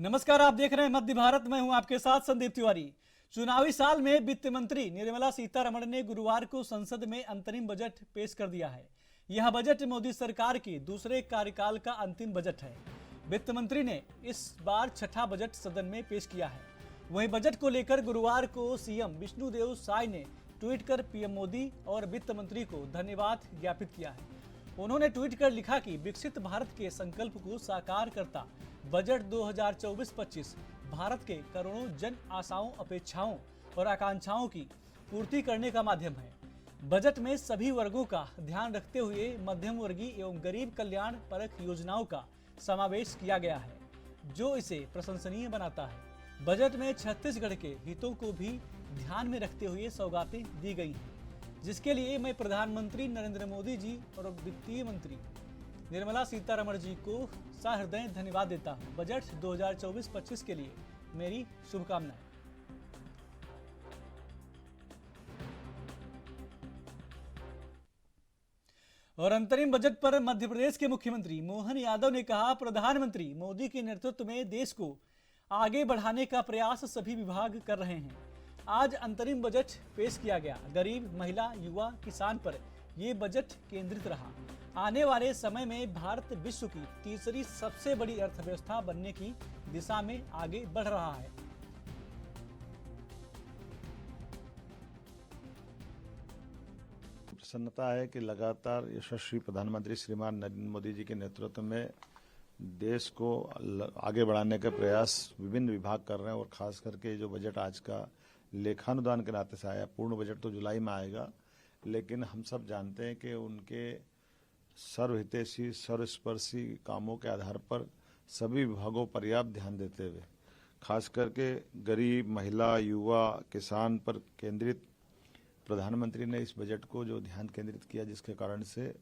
नमस्कार, आप देख रहे हैं मध्य भारत। मैं हूं आपके साथ संदीप तिवारी। चुनावी साल में वित्त मंत्री निर्मला सीतारमण ने गुरुवार को संसद में अंतरिम बजट पेश कर दिया है। यह बजट मोदी सरकार की दूसरे कार्यकाल का अंतिम बजट है। वित्त मंत्री ने इस बार छठा बजट सदन में पेश किया है। वहीं बजट को लेकर गुरुवार को सीएम विष्णुदेव साय ने ट्वीट कर पीएम मोदी और वित्त मंत्री को धन्यवाद ज्ञापित किया है। उन्होंने ट्वीट कर लिखा कि विकसित भारत के संकल्प को साकार करता बजट 2024-25 भारत के करोड़ों जन आशाओं, अपेक्षाओं और आकांक्षाओं की पूर्ति करने का माध्यम है। बजट में सभी वर्गों का ध्यान रखते हुए मध्यम वर्गीय एवं गरीब कल्याण परक योजनाओं का समावेश किया गया है, जो इसे प्रशंसनीय बनाता है। बजट में छत्तीसगढ़ के हितों को भी ध्यान में रखते हुए सौगातें दी गई हैं, जिसके लिए मैं प्रधानमंत्री नरेंद्र मोदी जी और वित्तीय मंत्री निर्मला सीतारमण जी को सहृदय धन्यवाद देता हूं। बजट 2024-25 के लिए मेरी शुभकामनाएं। और अंतरिम बजट पर मध्य प्रदेश के मुख्यमंत्री मोहन यादव ने कहा, प्रधानमंत्री मोदी के नेतृत्व में देश को आगे बढ़ाने का प्रयास सभी विभाग कर रहे हैं। आज अंतरिम बजट पेश किया गया। गरीब, महिला, युवा, किसान पर यह बजट केंद्रित रहा। आने वाले समय में भारत विश्व की तीसरी सबसे बड़ी अर्थव्यवस्था बनने की दिशा में आगे बढ़ रहा है। प्रसन्नता है कि लगातार यशस्वी प्रधानमंत्री श्रीमान नरेंद्र मोदी जी के नेतृत्व में देश को आगे बढ़ाने का प्रयास विभिन्न विभाग कर रहे हैं। और खास करके जो बजट आज का लेखानुदान के नाते से आया, पूर्ण बजट तो जुलाई में आएगा, लेकिन हम सब जानते हैं कि उनके सर्वहितैषी, सर्वस्पर्शी कामों के आधार पर सभी विभागों पर्याप्त ध्यान देते हुए खास करके गरीब, महिला, युवा, किसान पर केंद्रित प्रधानमंत्री ने इस बजट को जो ध्यान केंद्रित किया, जिसके कारण से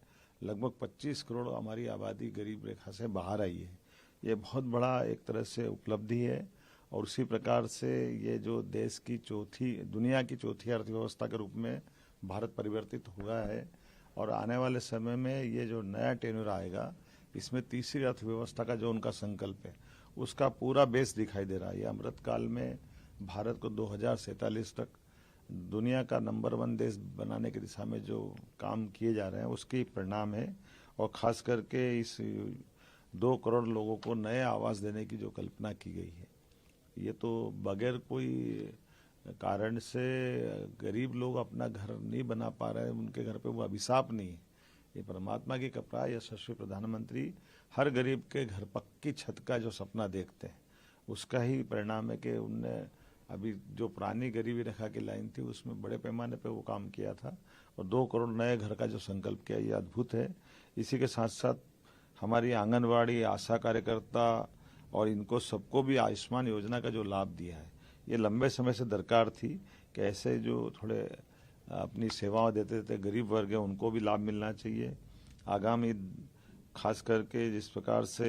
लगभग 25 करोड़ हमारी आबादी गरीब रेखा से बाहर आई है। ये बहुत बड़ा एक तरह से उपलब्धि है। और उसी प्रकार से ये जो देश की दुनिया की चौथी अर्थव्यवस्था के रूप में भारत परिवर्तित हुआ है। और आने वाले समय में ये जो नया टेन्योर आएगा, इसमें तीसरी अर्थव्यवस्था का जो उनका संकल्प है, उसका पूरा बेस दिखाई दे रहा है। ये अमृतकाल में भारत को 2047 तक दुनिया का नंबर 1 देश बनाने की दिशा में जो काम किए जा रहे हैं, उसके परिणाम है। और खास करके इस 2 करोड़ लोगों को नए आवास देने की जो कल्पना की गई है, ये तो बगैर कोई कारण से गरीब लोग अपना घर नहीं बना पा रहे हैं, उनके घर पे वो अभिशाप नहीं है, ये परमात्मा की कृपा है। यशस्वी प्रधानमंत्री हर गरीब के घर पक्की छत का जो सपना देखते हैं, उसका ही परिणाम है कि उनने अभी जो पुरानी गरीबी रेखा की लाइन थी, उसमें बड़े पैमाने पे वो काम किया था। और 2 करोड़ नए घर का जो संकल्प किया, ये अद्भुत है। इसी के साथ साथ हमारी आंगनवाड़ी, आशा कार्यकर्ता और इनको सबको भी आयुष्मान योजना का जो लाभ दिया है, ये लंबे समय से दरकार थी कि ऐसे जो थोड़े अपनी सेवाएं देते थे गरीब वर्ग है, उनको भी लाभ मिलना चाहिए। आगामी खास करके जिस प्रकार से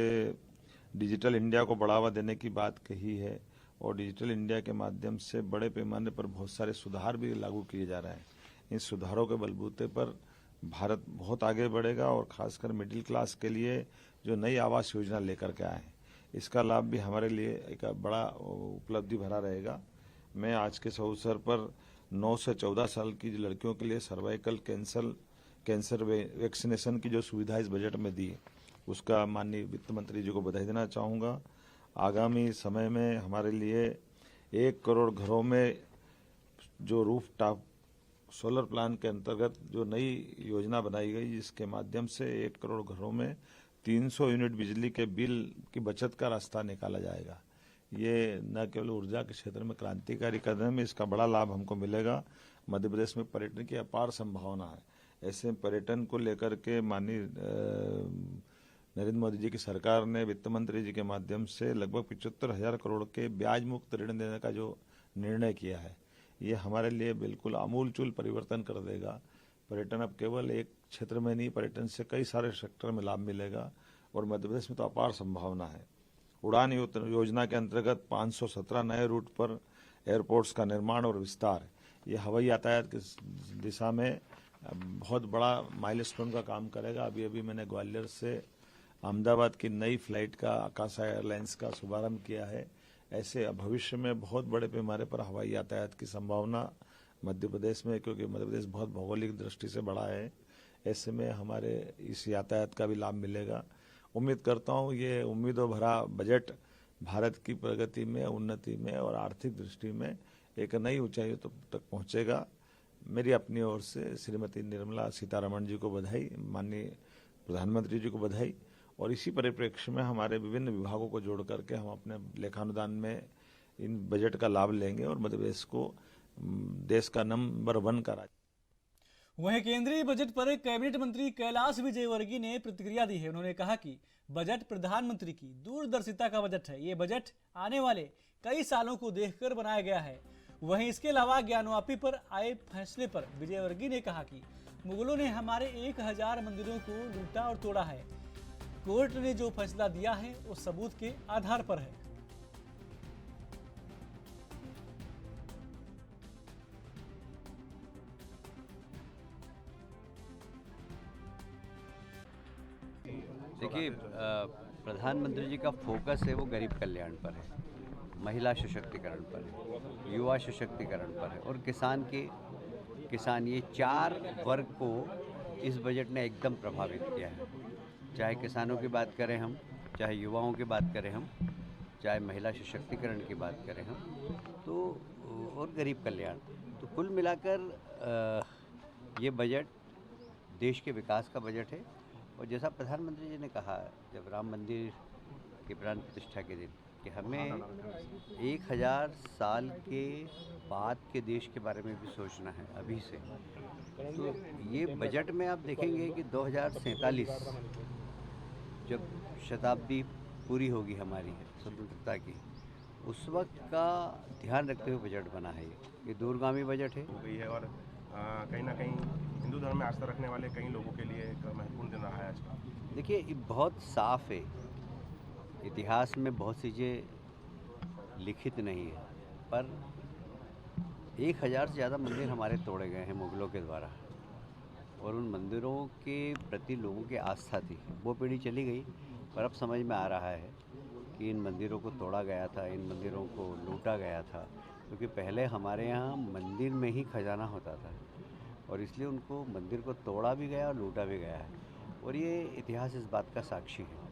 डिजिटल इंडिया को बढ़ावा देने की बात कही है, और डिजिटल इंडिया के माध्यम से बड़े पैमाने पर बहुत सारे सुधार भी लागू किए जा रहे हैं। इन सुधारों के बलबूते पर भारत बहुत आगे बढ़ेगा। और खासकर मिडिल क्लास के लिए जो नई आवास योजना लेकर के आए हैं, इसका लाभ भी हमारे लिए एक बड़ा उपलब्धि भरा रहेगा। मैं आज के इस अवसर पर 9 से 14 साल की लड़कियों के लिए सर्वाइकल कैंसर वैक्सीनेशन की जो सुविधा इस बजट में दी है, उसका माननीय वित्त मंत्री जी को बधाई देना चाहूँगा। आगामी समय में हमारे लिए 1 करोड़ घरों में जो रूफ टॉप सोलर प्लांट के अंतर्गत जो नई योजना बनाई गई, जिसके माध्यम से 1 करोड़ घरों में 300 यूनिट बिजली के बिल की बचत का रास्ता निकाला जाएगा। ये न केवल ऊर्जा के क्षेत्र में क्रांतिकारी कदम है, इसका बड़ा लाभ हमको मिलेगा। मध्य प्रदेश में पर्यटन की अपार संभावना है। ऐसे पर्यटन को लेकर के माननीय नरेंद्र मोदी जी की सरकार ने वित्त मंत्री जी के माध्यम से लगभग 75,000 करोड़ के ब्याज मुक्त ऋण देने का जो निर्णय किया है, ये हमारे लिए बिल्कुल आमूलचूल परिवर्तन कर देगा। पर्यटन अब केवल एक क्षेत्र में नहीं, पर्यटन से कई सारे सेक्टर में लाभ मिलेगा। और मध्य प्रदेश में तो अपार संभावना है। उड़ान योजना के अंतर्गत 517 नए रूट पर एयरपोर्ट्स का निर्माण और विस्तार, ये हवाई यातायात की दिशा में बहुत बड़ा माइलस्टोन का काम करेगा। अभी मैंने ग्वालियर से अहमदाबाद की नई फ्लाइट का आकाशा एयरलाइंस का शुभारंभ किया है। ऐसे भविष्य में बहुत बड़े पैमाने पर हवाई यातायात की संभावना मध्य प्रदेश में, क्योंकि मध्य प्रदेश बहुत भौगोलिक दृष्टि से बड़ा है, ऐसे में हमारे इस यातायात का भी लाभ मिलेगा। उम्मीद करता हूँ ये उम्मीदों भरा बजट भारत की प्रगति में, उन्नति में और आर्थिक दृष्टि में एक नई ऊंचाई तक पहुंचेगा। मेरी अपनी ओर से श्रीमती निर्मला सीतारमण जी को बधाई, माननीय प्रधानमंत्री जी को बधाई। और इसी परिप्रेक्ष्य में हमारे विभिन्न विभागों को जोड़ करके हम अपने लेखानुदान में इन बजट का लाभ लेंगे और मध्य प्रदेश को देश का नंबर 1 का राज्य। वहीं केंद्रीय बजट पर कैबिनेट मंत्री कैलाश विजयवर्गीय ने प्रतिक्रिया दी है। उन्होंने कहा कि बजट प्रधानमंत्री की दूरदर्शिता का बजट है। ये बजट आने वाले कई सालों को देखकर बनाया गया है। वहीं इसके अलावा ज्ञानवापी पर आए फैसले पर विजयवर्गीय ने कहा कि मुगलों ने हमारे 1000 मंदिरों को लूटा और तोड़ा है। कोर्ट ने जो फैसला दिया है वो सबूत के आधार पर है। देखिए, प्रधानमंत्री जी का फोकस है वो गरीब कल्याण पर है, महिला सशक्तिकरण पर है, युवा सशक्तिकरण पर है और किसान ये 4 वर्ग को इस बजट ने एकदम प्रभावित किया है। चाहे किसानों की बात करें हम, चाहे युवाओं की बात करें हम, चाहे महिला सशक्तिकरण की बात करें हम, तो और गरीब कल्याण, तो कुल मिलाकर ये बजट देश के विकास का बजट है। और जैसा प्रधानमंत्री जी ने कहा जब राम मंदिर की प्राण प्रतिष्ठा के दिन कि हमें 1000 साल के बाद के देश के बारे में भी सोचना है अभी से। तो ये बजट में आप देखेंगे कि 2047 जब शताब्दी पूरी होगी हमारी स्वतंत्रता की, उस वक्त का ध्यान रखते हुए बजट बना है। ये दूरगामी बजट है। हो गई है और कहीं ना कहीं हिंदू धर्म में आस्था रखने वाले कई लोगों के लिए एक महत्वपूर्ण दिन रहा है आज का। देखिए, ये बहुत साफ है, इतिहास में बहुत चीज़ें लिखित नहीं है, पर 1000 से ज़्यादा मंदिर हमारे तोड़े गए हैं मुगलों के द्वारा और उन मंदिरों के प्रति लोगों की आस्था थी। वो पीढ़ी चली गई, पर अब समझ में आ रहा है कि इन मंदिरों को तोड़ा गया था, इन मंदिरों को लूटा गया था, क्योंकि पहले हमारे यहाँ मंदिर में ही खजाना होता था और इसलिए उनको मंदिर को तोड़ा भी गया और लूटा भी गया है। और ये इतिहास इस बात का साक्षी है।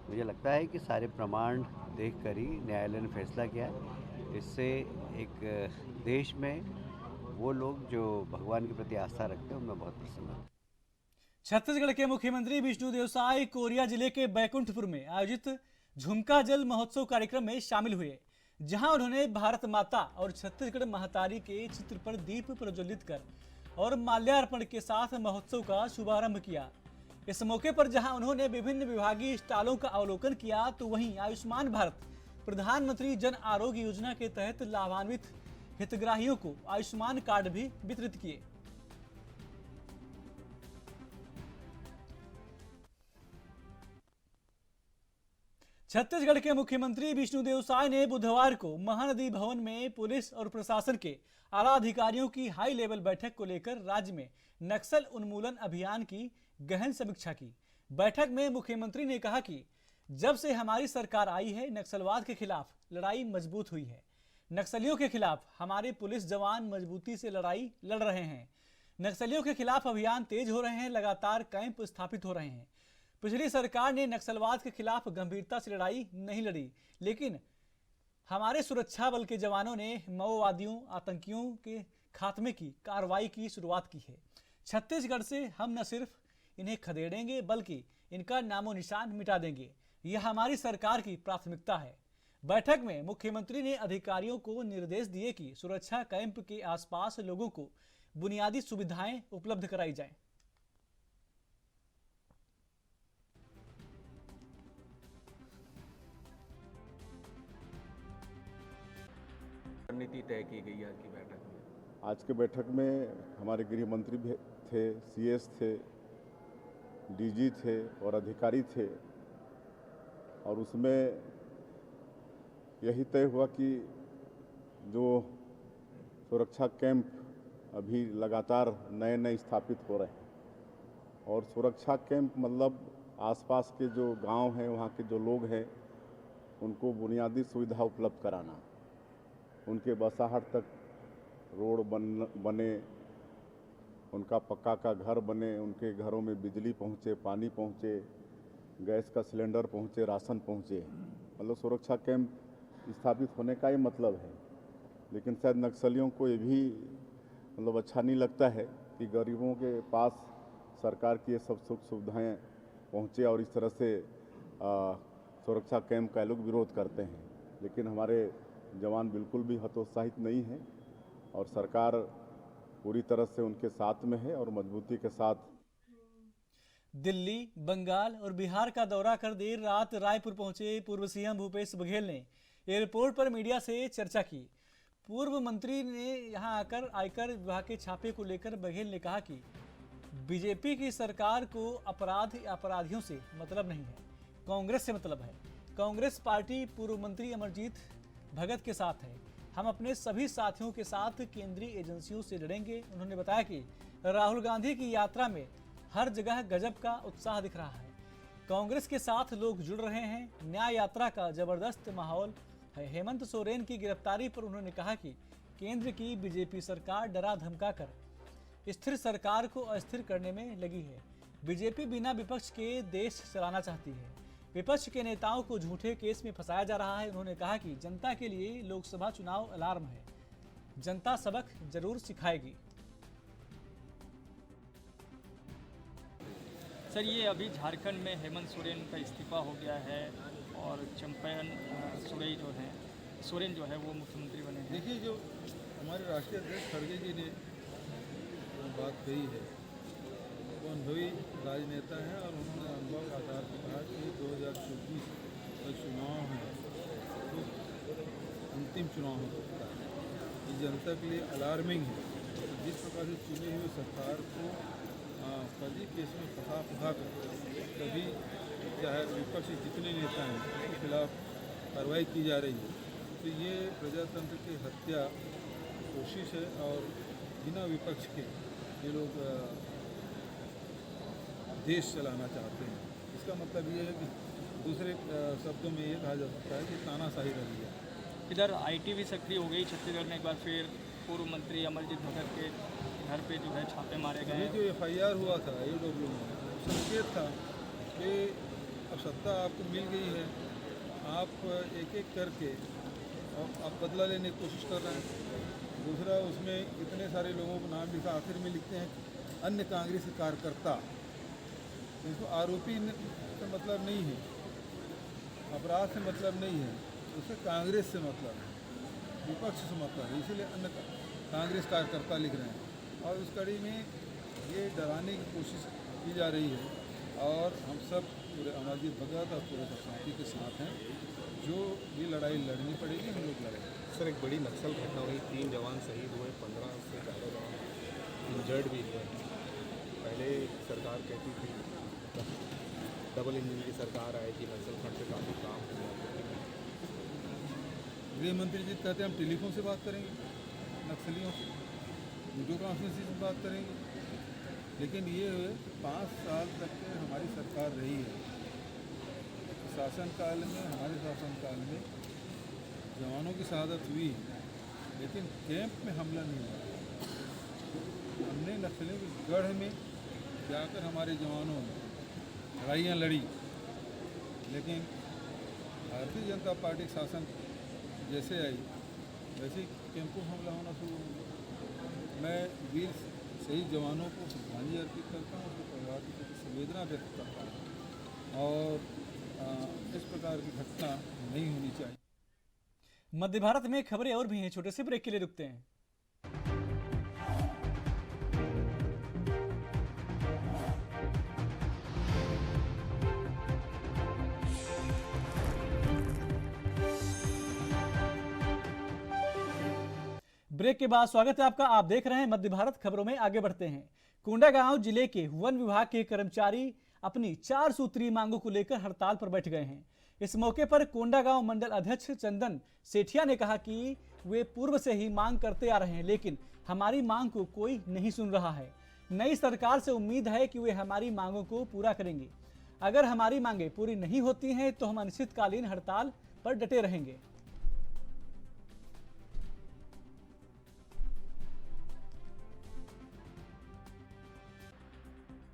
मुझे लगता है कि सारे प्रमाण देखकर ही न्यायालय ने फैसला किया है। इससे एक देश में वो लोग जो भगवान के प्रति आस्था रखते हैं उनमें बहुत प्रसन्न है। छत्तीसगढ़ के मुख्यमंत्री विष्णुदेव साय कोरिया जिले के बैकुंठपुर में आयोजित झुमका जल महोत्सव कार्यक्रम में शामिल हुए, जहां उन्होंने भारत माता और छत्तीसगढ़ महतारी के चित्र पर दीप प्रज्वलित कर और माल्यार्पण के साथ महोत्सव का शुभारंभ किया। इस मौके पर जहां उन्होंने विभिन्न विभागीय स्टॉलों का अवलोकन किया, तो वहीं आयुष्मान भारत प्रधानमंत्री जन आरोग्य योजना के तहत लाभान्वित हितग्राहियों को आयुष्मान कार्ड भी वितरित किए। छत्तीसगढ़ के मुख्यमंत्री विष्णुदेव साय ने बुधवार को महानदी भवन में पुलिस और प्रशासन के आला अधिकारियों की हाई लेवल बैठक को लेकर राज्य में नक्सल उन्मूलन अभियान की गहन समीक्षा की। बैठक में मुख्यमंत्री ने कहा कि जब से हमारी सरकार आई है, नक्सलवाद के खिलाफ लड़ाई मजबूत हुई है। नक्सलियों के खिलाफ हमारे पुलिस जवान मजबूती से लड़ाई लड़ रहे हैं। नक्सलियों के खिलाफ अभियान तेज हो रहे हैं, लगातार कैंप स्थापित हो रहे हैं। पिछली सरकार ने नक्सलवाद के खिलाफ गंभीरता से लड़ाई नहीं लड़ी, लेकिन हमारे सुरक्षा बल के जवानों ने माओवादियों, आतंकियों के खात्मे की कार्रवाई की शुरुआत की है। छत्तीसगढ़ से हम न सिर्फ इन्हें खदेड़ेंगे, बल्कि इनका नामो निशान मिटा देंगे। यह हमारी सरकार की प्राथमिकता है। बैठक में मुख्यमंत्री ने अधिकारियों को निर्देश दिए कि सुरक्षा कैंप के आसपास लोगों को बुनियादी सुविधाएं उपलब्ध कराई जाएं। रणनीति तय की गई आज की बैठक में। आज के बैठक में हमारे गृह मंत्री भी थे, सीएस थे, डीजी थे और अधिकारी थे और उसमें यही तय हुआ कि जो सुरक्षा कैंप अभी लगातार नए नए स्थापित हो रहे हैं और सुरक्षा कैंप मतलब आसपास के जो गांव हैं, वहाँ के जो लोग हैं, उनको बुनियादी सुविधा उपलब्ध कराना, उनके बसाहट तक रोड बने, उनका पक्का का घर बने, उनके घरों में बिजली पहुँचे, पानी पहुँचे, गैस का सिलेंडर पहुँचे, राशन पहुँचे। मतलब सुरक्षा कैंप स्थापित होने का ही मतलब है। लेकिन शायद नक्सलियों को ये भी मतलब अच्छा नहीं लगता है कि गरीबों के पास सरकार की ये सब सुख सुविधाएँ पहुँचे और इस तरह से सुरक्षा कैंप का लोग विरोध करते हैं। लेकिन हमारे जवान बिल्कुल भी हतोत्साहित नहीं हैं और सरकार पूरी तरह से उनके साथ में है और मजबूती के साथ। दिल्ली, बंगाल और बिहार का दौरा कर देर रात रायपुर पहुंचे पूर्व सीएम भूपेश बघेल ने एयरपोर्ट पर मीडिया से चर्चा की। पूर्व मंत्री ने यहां आकर आयकर विभाग के छापे को लेकर बघेल ने कहा कि बीजेपी की सरकार को अपराध या अपराधियों से मतलब नहीं है, कांग्रेस से मतलब है। कांग्रेस पार्टी पूर्व मंत्री अमरजीत भगत के साथ है। हम अपने सभी साथियों के साथ केंद्रीय एजेंसियों से लड़ेंगे। उन्होंने बताया कि राहुल गांधी की यात्रा में हर जगह गजब का उत्साह दिख रहा है। कांग्रेस के साथ लोग जुड़ रहे हैं। न्याय यात्रा का जबरदस्त माहौल है। हेमंत सोरेन की गिरफ्तारी पर उन्होंने कहा कि केंद्र की बीजेपी सरकार डरा धमका कर स्थिर सरकार को अस्थिर करने में लगी है। बीजेपी बिना विपक्ष के देश चलाना चाहती है। विपक्ष के नेताओं को झूठे केस में फंसाया जा रहा है। उन्होंने कहा कि जनता के लिए लोकसभा चुनाव अलार्म है, जनता सबक जरूर सिखाएगी। सर, ये अभी झारखंड में हेमंत सोरेन का इस्तीफा हो गया है और चंपायन सोरेन जो है वो मुख्यमंत्री बने हैं। देखिए, जो हमारे राष्ट्रीय अध्यक्ष खड़गे जी ने बात कही है, वो अनुभवी राजनेता हैं और उन्होंने अनुभव के आधार पर कहा कि 2024 का चुनाव है तो अंतिम चुनाव हो सकता है। ये जनता के लिए अलार्मिंग है। तो जिस प्रकार से चुनी हुई सरकार को फर्जी केस में फंसा कर कभी चाहे विपक्ष जितने नेता हैं उसके खिलाफ कार्रवाई की जा रही है, तो ये प्रजातंत्र की हत्या कोशिश है और बिना विपक्ष के ये लोग देश चलाना चाहते हैं। इसका मतलब ये है कि दूसरे शब्दों में ये कहा जा सकता है कि तानाशाही रही है। इधर आईटी भी सक्रिय हो गई छत्तीसगढ़ में। एक बार फिर पूर्व मंत्री अमरजीत भगत के घर पे जो है छापे मारे गए। ये जो FIR हुआ था AOW में, संकेत था कि अब सत्ता आपको मिल गई है, आप एक एक करके आप बदला लेने की कोशिश कर रहे हैं। दूसरा, उसमें इतने सारे लोगों को नाम लिखा, आखिर में लिखते हैं अन्य कांग्रेसी कार्यकर्ता। इसको आरोपी से मतलब नहीं है, अपराध से मतलब नहीं है, उससे कांग्रेस से मतलब है, विपक्ष से मतलब है, इसीलिए अन्य कांग्रेस कार्यकर्ता लिख रहे हैं। और उस कड़ी में ये डराने की कोशिश की जा रही है और हम सब पूरे अमरजीत भगत और पूरे पार्टी के साथ हैं। जो ये लड़ाई लड़नी पड़ेगी, हम लोग लड़ेंगे। सर, एक बड़ी नक्सल घटना हुई, 3 जवान शहीद हुए, 15 से ज़्यादा जवान इंजर्ड भी हुए। पहले सरकार कहती थी डबल इंजन की सरकार आएगी, नक्सल फ्रंट पे काफ़ी काम हुआ। गृह मंत्री जी कहते हैं हम टेलीफोन से बात करेंगे, नक्सलियों से वीडियो कॉन्फ्रेंसिंग से बात करेंगे। लेकिन ये 5 साल तक के हमारी सरकार रही है, शासनकाल में, हमारे शासनकाल में जवानों की शहादत हुई, लेकिन कैंप में हमला नहीं हुआ। हमने नक्सलियों के गढ़ में जाकर हमारे जवानों ने लड़ाइयाँ लड़ी, लेकिन भारतीय जनता पार्टी शासन जैसे आई वैसे कैंपों में हमला होना शुरू हो गया। मैं वीर शहीद जवानों को श्रद्धांजलि अर्पित करता हूँ, उसके परिवार के प्रति संवेदना व्यक्त करता हूँ और इस प्रकार की घटना नहीं होनी चाहिए। मध्य भारत में खबरें और भी हैं, छोटे से ब्रेक के लिए रुकते हैं। ब्रेक के बाद स्वागत है आपका। आप देख रहे हैं मध्य भारत। खबरों में आगे बढ़ते हैं। कोंडागांव जिले के वन विभाग के कर्मचारी अपनी 4 सूत्रीय मांगों को लेकर हड़ताल पर बैठ गए हैं। इस मौके पर कोंडागांव मंडल अध्यक्ष चंदन सेठिया ने कहा कि वे पूर्व से ही मांग करते आ रहे हैं, लेकिन हमारी मांग को कोई नहीं सुन रहा है। नई सरकार से उम्मीद है कि वे हमारी मांगों को पूरा करेंगे। अगर हमारी मांगे पूरी नहीं होती हैं तो हम अनिश्चितकालीन हड़ताल पर डटे रहेंगे।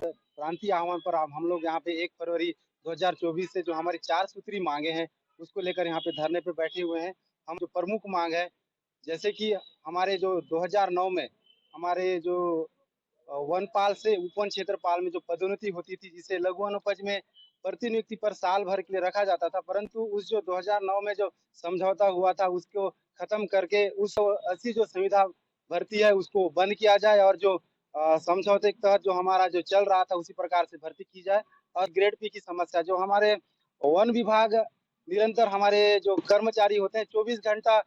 क्रांति आह्वान पर हम लोग यहाँ पे 1 फरवरी 2024 से जो हमारी 4 सूत्री मांगे हैं उसको लेकर यहाँ पे धरने पे बैठे हुए हैं। हम जो प्रमुख मांग है, जैसे कि हमारे जो 2009 में हमारे जो वनपाल से उपवन क्षेत्रपाल में जो पदोन्नति होती थी, जिसे लघु वनोपज में प्रतिनियुक्ति पर साल भर के लिए रखा जाता था, परंतु उस जो 2009 में जो समझौता हुआ था उसको खत्म करके उस 80 जो संविदा भर्ती है उसको बंद किया जाए और जो समझौते के तहत जो हमारा जो चल रहा था उसी प्रकार से भर्ती की जाए। और ग्रेड पी की समस्या, जो हमारे वन विभाग निरंतर हमारे जो कर्मचारी होते हैं 24 घंटा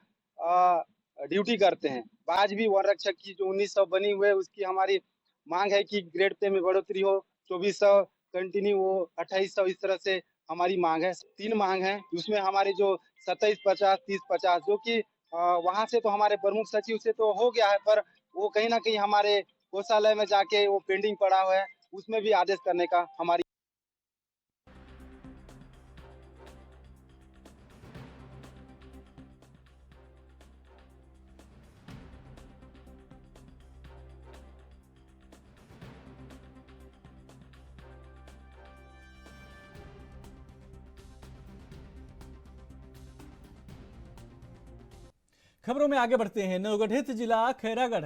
ड्यूटी करते हैं। आज भी वन रक्षक की जो 1900 बनी हुई है उसकी हमारी मांग है कि ग्रेड पे में बढ़ोतरी हो, 2400 कंटिन्यू हो, 2800, इस तरह से हमारी मांग है। 3 मांग है, उसमें हमारे जो 2750, 3050 जो कि वहां से तो हमारे प्रमुख सचिव से तो हो गया है, पर वो कहीं ना कहीं हमारे कोषालय में जाके वो पेंडिंग पड़ा हुआ है, उसमें भी आदेश करने का हमारी। खबरों में आगे बढ़ते हैं। नवगठित जिला खैरागढ़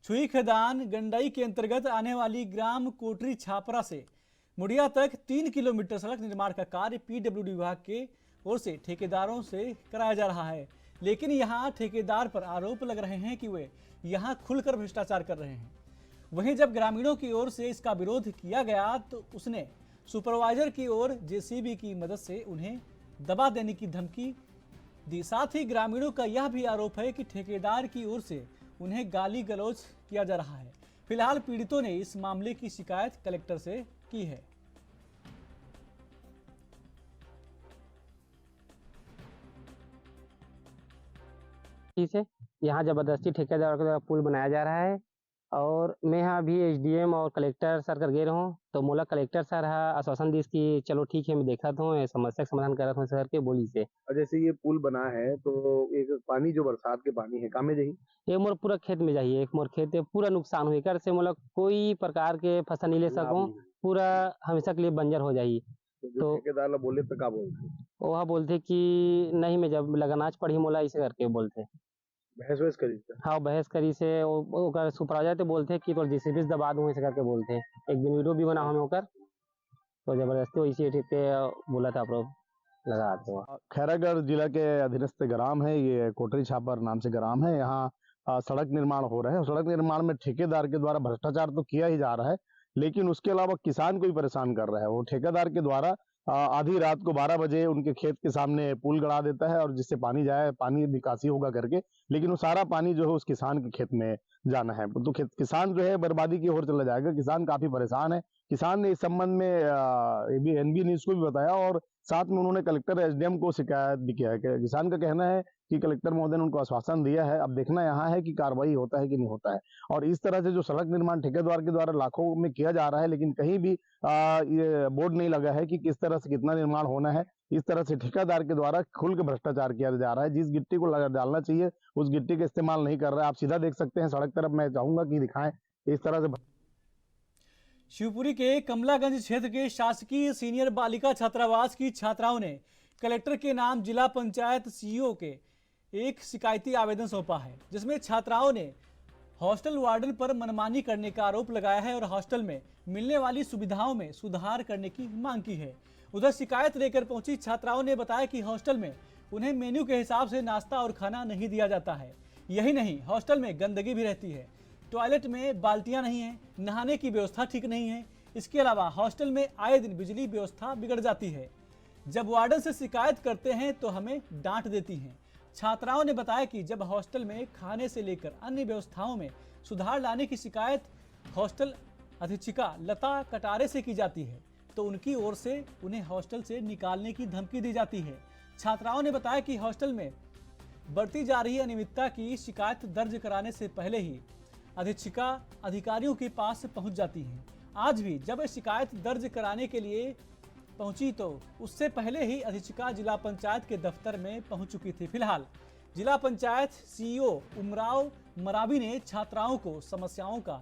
छुई खदान गंडाई के अंतर्गत आने वाली ग्राम कोटरी छापरा से मुड़िया तक 3 किलोमीटर सड़क निर्माण का कार्य पीडब्ल्यूडी विभाग के ओर से ठेकेदारों से कराया जा रहा है, लेकिन यहां ठेकेदार पर आरोप लग रहे हैं कि वे यहां खुलकर भ्रष्टाचार कर रहे हैं। वहीं जब ग्रामीणों की ओर से इसका विरोध किया गया तो उसने सुपरवाइजर की ओर जेसीबी की मदद से उन्हें दबा देने की धमकी दी। साथ ही ग्रामीणों का यह भी आरोप है कि ठेकेदार की ओर से उन्हें गाली गलौज किया जा रहा है। फिलहाल पीड़ितों ने इस मामले की शिकायत कलेक्टर से की है। से यहाँ जबरदस्ती ठेकेदार के द्वारा पुल बनाया जा रहा है और मैं यहाँ अभी एसडीएम और कलेक्टर सर कर गए रहूँ तो मोला कलेक्टर सर आश्वासन दी कि चलो ठीक है मैं देखा था समस्या का समाधान कर रहा हूँ सर के बोली से। और जैसे ये पुल बना है तो एक पानी जो बरसात के पानी है काम में जाही ये मोर पूरा खेत में जाइए, एक मोर खेत है पूरा नुकसान हुई कर से मोला कोई प्रकार के फसल नहीं ले सकूँ, पूरा हमेशा के लिए बंजर हो जाइए। तो ठेकेदार बोले तो क्या बोलते, वह बोलते कि नहीं मैं जब लगानाच पड़ी मोला इसे करके बोलते बहस करी से। हाँ बहस करी से सुपरवाइजर तो बोलते कि तो जेसीबी दबा दूँ ऐसे करके बोलते। एक दिन वीडियो भी बना हमें होकर तो जबरदस्ती वैसे ठीक पे बोला था आप लोग लगा दो। खैरागढ़ जिला के अधीनस्थ ग्राम है, ये कोटरी छापर नाम से ग्राम है। यहाँ सड़क निर्माण हो रहा है। सड़क निर्माण में ठेकेदार के द्वारा भ्रष्टाचार तो किया ही जा रहा है, लेकिन उसके अलावा किसान को भी परेशान कर रहा है। वो ठेकेदार के द्वारा आधी रात को 12 बजे उनके खेत के सामने पुल गड़ा देता है और जिससे पानी जाए, पानी निकासी होगा करके, लेकिन वो सारा पानी जो है उस किसान के खेत में जाना है तो किसान जो है बर्बादी की ओर चला जाएगा। किसान काफी परेशान है। किसान ने इस संबंध में एनबी न्यूज को भी बताया और साथ में उन्होंने कलेक्टर एसडीएम को शिकायत भी किया है। किसान का कहना है कि कलेक्टर महोदय ने उनको आश्वासन दिया है, अब देखना यहाँ है कि कार्रवाई होता है कि नहीं होता है। और इस तरह से जो सड़क निर्माण ठेकेदार के द्वारा लाखों में किया जा रहा है, लेकिन कहीं भी ये बोर्ड नहीं लगा है कि किस तरह से कितना निर्माण होना है। इस तरह से ठेकेदार के द्वारा खुल के भ्रष्टाचार किया जा रहा है। जिस गिट्टी को डालना चाहिए उस गिट्टी का इस्तेमाल नहीं कर रहा है। आप सीधा देख सकते हैं सड़क तरफ, मैं चाहूंगा कि दिखाएं इस तरह से। शिवपुरी के कमलागंज क्षेत्र के शासकीय सीनियर बालिका छात्रावास की छात्राओं ने कलेक्टर के नाम जिला पंचायत सीईओ के एक शिकायती आवेदन सौंपा है, जिसमें छात्राओं ने हॉस्टल वार्डन पर मनमानी करने का आरोप लगाया है और हॉस्टल में मिलने वाली सुविधाओं में सुधार करने की मांग की है। उधर शिकायत लेकर पहुंची छात्राओं ने बताया कि हॉस्टल में उन्हें मेन्यू के हिसाब से नाश्ता और खाना नहीं दिया जाता है। यही नहीं, हॉस्टल में गंदगी भी रहती है, टॉयलेट में बाल्टियां नहीं है, नहाने की व्यवस्था ठीक नहीं है। इसके अलावा हॉस्टल में आए दिन बिजली व्यवस्था बिगड़ जाती है। जब वार्डन से शिकायत करते हैं तो हमें डांट देती हैं। छात्राओं ने बताया कि जब हॉस्टल में खाने से लेकर अन्य व्यवस्थाओं में सुधार लाने की शिकायत हॉस्टल अधीक्षिका लता कटारे से की जाती है तो उनकी ओर से उन्हें हॉस्टल से निकालने की धमकी दी जाती है। छात्राओं ने बताया कि हॉस्टल में बढ़ती जा रही अनियमितता की शिकायत दर्ज कराने से पहले ही अधीक्षिका अधिकारियों के पास पहुंच जाती हैं। आज भी जब शिकायत दर्ज कराने के लिए पहुंची तो उससे पहले ही अधीक्षिका जिला पंचायत के दफ्तर में पहुंच चुकी थी। फिलहाल जिला पंचायत सीईओ उमराव मरावी ने छात्राओं को समस्याओं का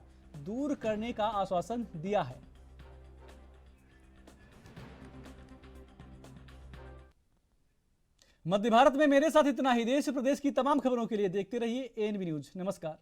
दूर करने का आश्वासन दिया है। मध्य भारत में मेरे साथ इतना ही। देश प्रदेश की तमाम खबरों के लिए देखते रहिए एएनबी न्यूज। नमस्कार।